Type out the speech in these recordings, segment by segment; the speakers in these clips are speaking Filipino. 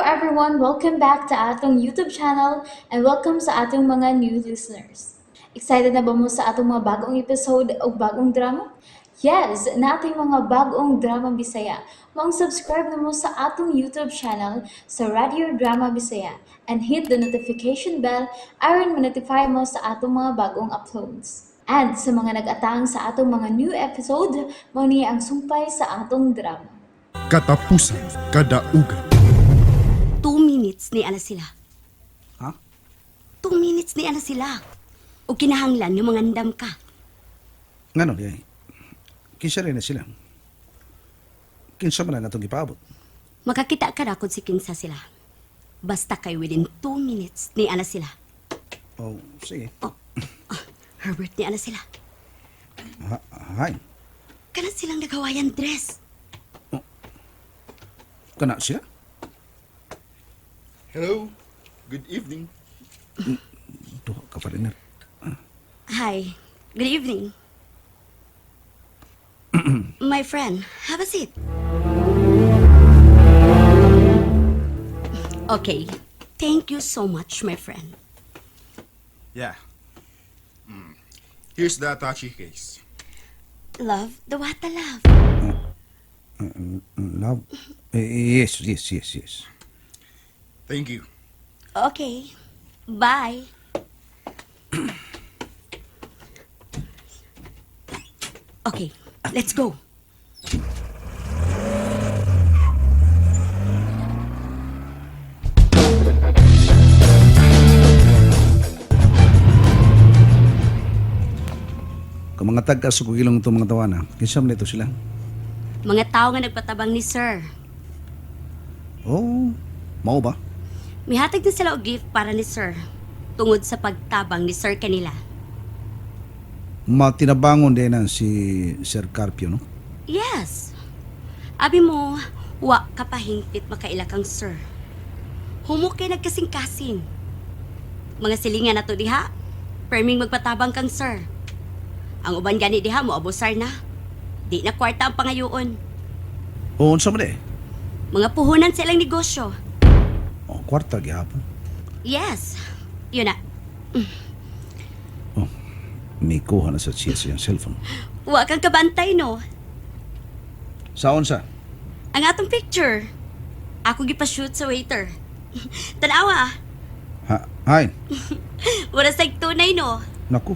everyone, welcome back to atong YouTube channel and welcome sa atong mga new listeners. Excited na ba mo sa atong mga bagong episode o bagong drama? Yes, na ating mga bagong drama Bisaya. Subscribe na mo sa atong YouTube channel sa Radio Drama Bisaya and hit the notification bell aron ma-notify mo sa atong mga bagong uploads. And sa mga nag-atang sa atong mga new episode, mo niya ang sumpay sa atong drama. Katapusan, kadaugan. 2 minutes ni ana sila. Ha? 2 minutes ni ana sila. O kinahanglan yung mga andam ka. Ngano di ay? Kinsa rin na sila. Kinsa man na itong ipaabot. Makakita ka na kung si kinsa sila. Basta kay within 2 minutes ni ana sila. Oh, sige. Herbert ni ana sila. Hay. Kanan silang nagawayan dress. Kana sila? Hello, good evening. Duha ka pa rin. Hi. Good evening. My friend, have a seat. Okay. Thank you so much, my friend. Yeah. Here's the Atachi case. Love, the wata love. Love? Yes. Thank you. Okay. Bye. Okay, let's go. Kung mga tagkasugilong itong mga tawana, kinsa man ito sila? Mga tao nga nagpatabang ni Sir. Oh, mao ba? Mihatag na sila og gift para ni Sir. Tungod sa pagtabang ni Sir kanila. Matinabangon din na si Sir Carpio, no? Yes. Abi mo, wa kapahingpit makaila kang Sir. Humok kay nagkasing-kasing. Mga silingan na to diha. Perming magpatabang kang Sir. Ang uban gani diha mo abusar na. Di na kwarta ang pangayoon. O, unsa man eh? Mga puhunan sa ilang negosyo. O, kwarta gihapon. Yes. Yun na. May kuha na sa siya siyang cellphone. Wa kang kabantay, no? Sa unsa? Ang atong picture. Ako gipa-shoot sa waiter. Tanawa. Hay, Murag sa tunay, no? naku.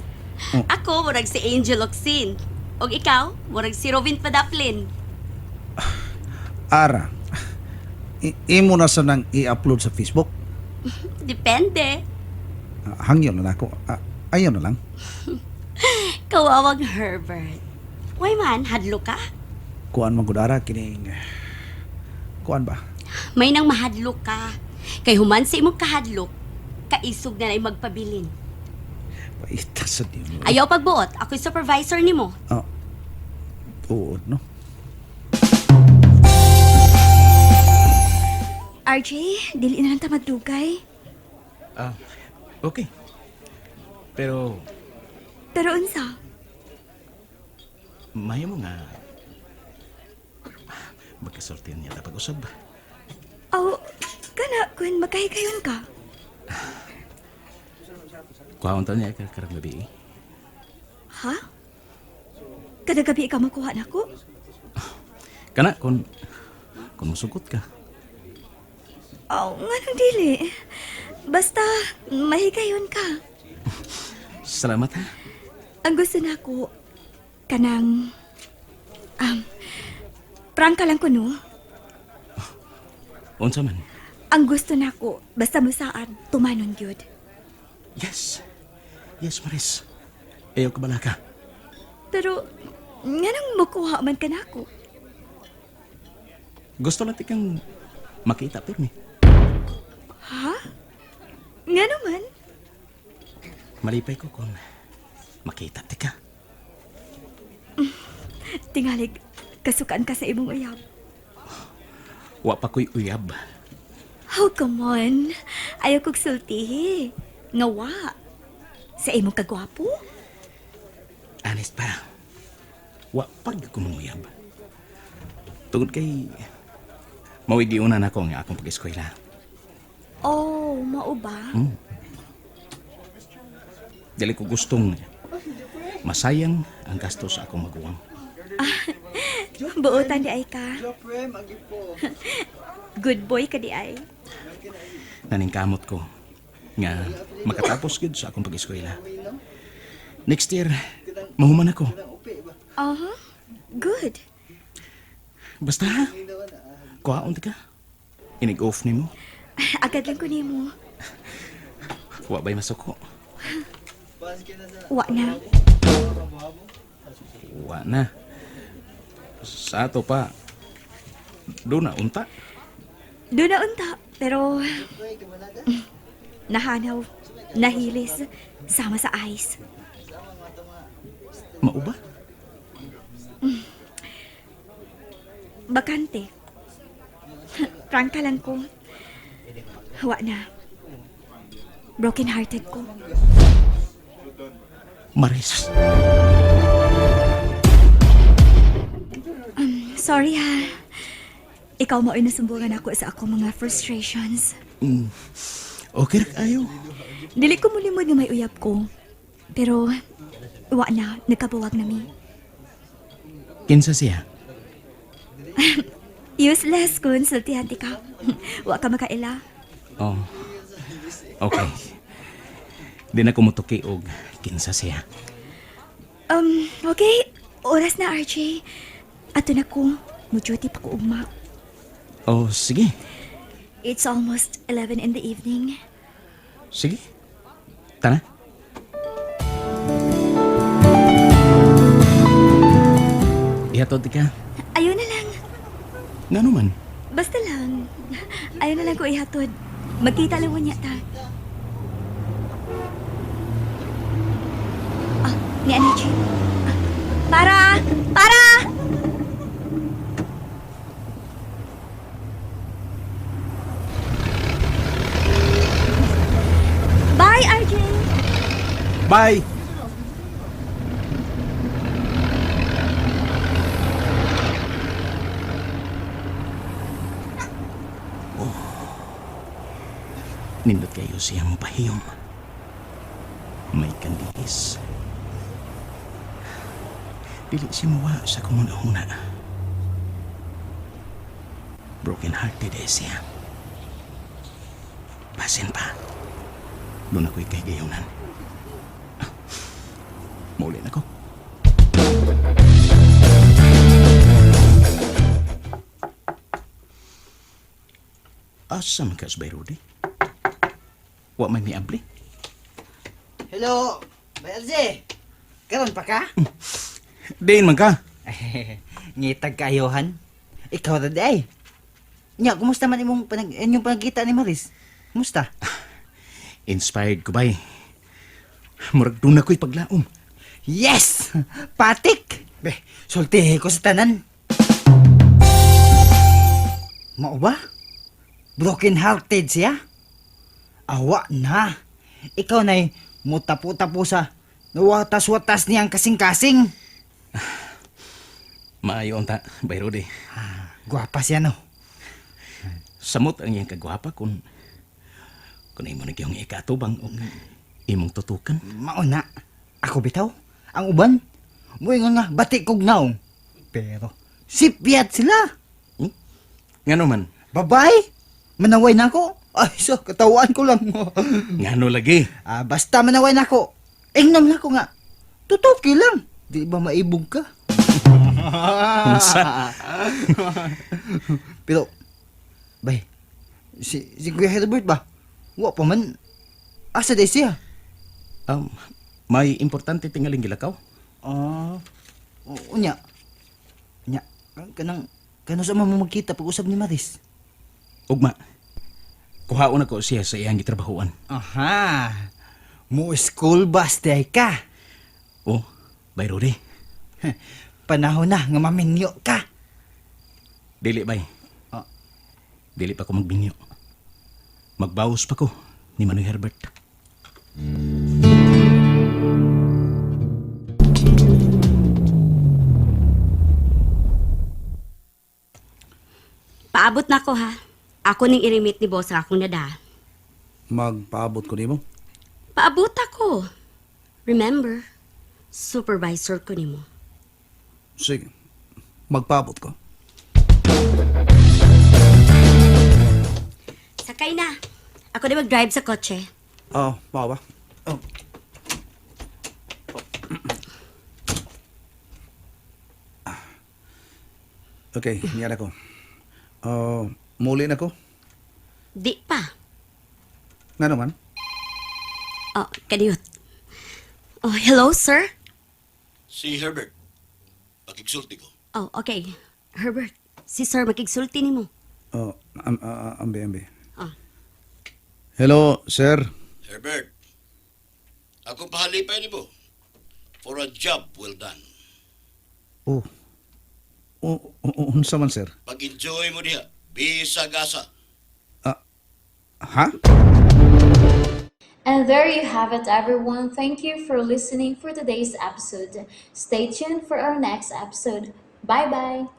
Oh, Ako, murag si Angel Oxin. Og ikaw, murag si Robin Padaplin. Ara, imo na sa nang i-upload sa Facebook. Depende. Hangyo na ako. Ayaw na lang. Kawawang Herbert. Why man, hadlo ka? Kuan man gudara kining kuan ba? May nang mahadlo ka. Kay human sa imong kahadlok, kaisog na lang magpabilin. Paita sa dimo. Ayaw pagbuot, ako'y supervisor nimo. Tuod, no? RJ, dili na lang ta magdugay. Okay. Pero, Pero unsa? maya mo nga, magkasultihan niya tapag usab. Aw, kana kun magkahikayon ka. Kuhaon ta niya karang gabi. Ha? Kada gabi ka makuha nako? Kana, kung musugot ka. Aw, nganong dili. Basta mahikayon ka. Salamat ha. Ang gusto nako kanang prangka lang ko no. Unsa man. Ang gusto nako basta musaan tumanon gyud. Yes. Yes, Maris. Ayaw ka bala ka. Pero nganong makuha man ka nako? Gusto lang tikang makita pirmi. Ha? Ngano man? Malipay ko kung makita tika. Tingalig kasukaan ka sa imong uyab. Wa pa ko'y uyab. Oh, come on. Ayaw kong sultihi. Ngawa. Sa imong kagwapo? Honest pa. Wa pag ko manguyab. Tungod kay mawigi una na ko nga akong pag-eskwela. Oh, mao ba? Dili ko gustong masayang ang gastos sa akong maguwang. Buotan di ay ka. Good boy ka di ay. Naningkamot ko nga makatapos gid sa akong pag-eskwela. Next year, mahuman ako. Good. Basta, kuhaon ka. Inig-off ni mo. Agad lang ko nimo. Wa ba'y masuko? Wa na. Wa na. Sa ato pa, doon na unta. Doon na unta, pero nahanaw, nahilis, sama sa ice. Mauba? Bakante. Prangka lang ko. Wa na. Broken hearted ko. Maris. Sorry ha. Ikaw mo ay nasumbungan ako sa ako mga frustrations. Okay ra kayo. Dili ko mulimod nga may uyab ko. Pero, wa na, nagkabuwag na mi. Kinsa siya? Useless kung sultihan ti ka. Wa ka makaila. Oh. Okay. Di na kumutuki og kinsa siya. Okay. Oras na, RJ. Ato na ko. Muduty pa ko ugma. Oh, sige. It's almost 11 in the evening. Sige. Tara. Ihatod ka. Ayaw na lang. Nga naman. Basta lang. Ayaw na lang ko ihatod. Magkita lang mo niya ta. Ni Anichi. Para! Para! Bye, RJ! Bye! Nindot kayo siyang pahiyom. May kandihis. Dili siya mawa sa kumuna-huna. Broken hearted siya. Basin pa. Doon ako'y kay gayunan. Maulin ako. Asam ka, Sbay Rudy? Wa may miabli? Hello, Berze. Karon pa ka? Diin man ka. Ngitag kaayohan. Ikaw na di ay. Nya, kumusta man inyong panagkita ni Maris? Kumusta? Inspired ko ba'y? Murag doon ako'y paglaom. Yes! Patik! Be, sultihe ko sa tanan. Mao ba? Broken hearted siya? Awa na. Ikaw na'y mutapo-tapo sa nawatas-watas niyang kasing-kasing. Maayo ta, Bay Rudy. Gwapa siya no. Samot ang iyang kagwapa kung imo na kayong ikatubang o imong tutukan. Mauna. Ako bitaw. Ang uban. Muingon nga batik kog naong. Pero sipyat sila. Ngano man? Babay. Manaway na ako. Ay, so, katawaan ko lang. Ngano lagi? Basta manaway na ako. Ingnan na ako nga. Tutuki lang. Di ba maibog ka? Unsa? Pero, bay, si Kuya Herbert ba? Wa pa man. Asa day siya? May importante tingaling gilakaw. Unya. Unya. Kanang sa mo magkita pag-usap ni Maris. Ugma, kuhaon ako siya sa iyang gitrabahuan. Aha. Mo school bus day ka. Oh, Bay Rudy. Panahon na nga maminyo ka. Dili bay. Dili pa ko magbinyo. Magbawas pa ko ni Manoy Herbert. Paabot na ko ha. Ako ning irimit ni boss sa akong nada. magpaabot ko nimo. Paabot ako. Remember, supervisor ko nimo. Sige, magpaabot ko. Sakay na. Ako na mag-drive sa kotse. Oh, mao ba? Oh. Okay, niyan ako. Muli na ko. Di pa. Nga naman? Oh, kadiyot. Oh, hello, sir? Si Herbert. Pagigsulti ko. Oh, okay. Herbert, si sir makigsulti nimo. Oh, ambe. Ah. Hello, sir. Herbert, ako pahalipay ni mo. For a job well done. Oh. Unsa man, sir? Pag-enjoy mo diha. Bisa-gasa. Ha? And there you have it, everyone. Thank you for listening for today's episode. Stay tuned for our next episode. Bye bye.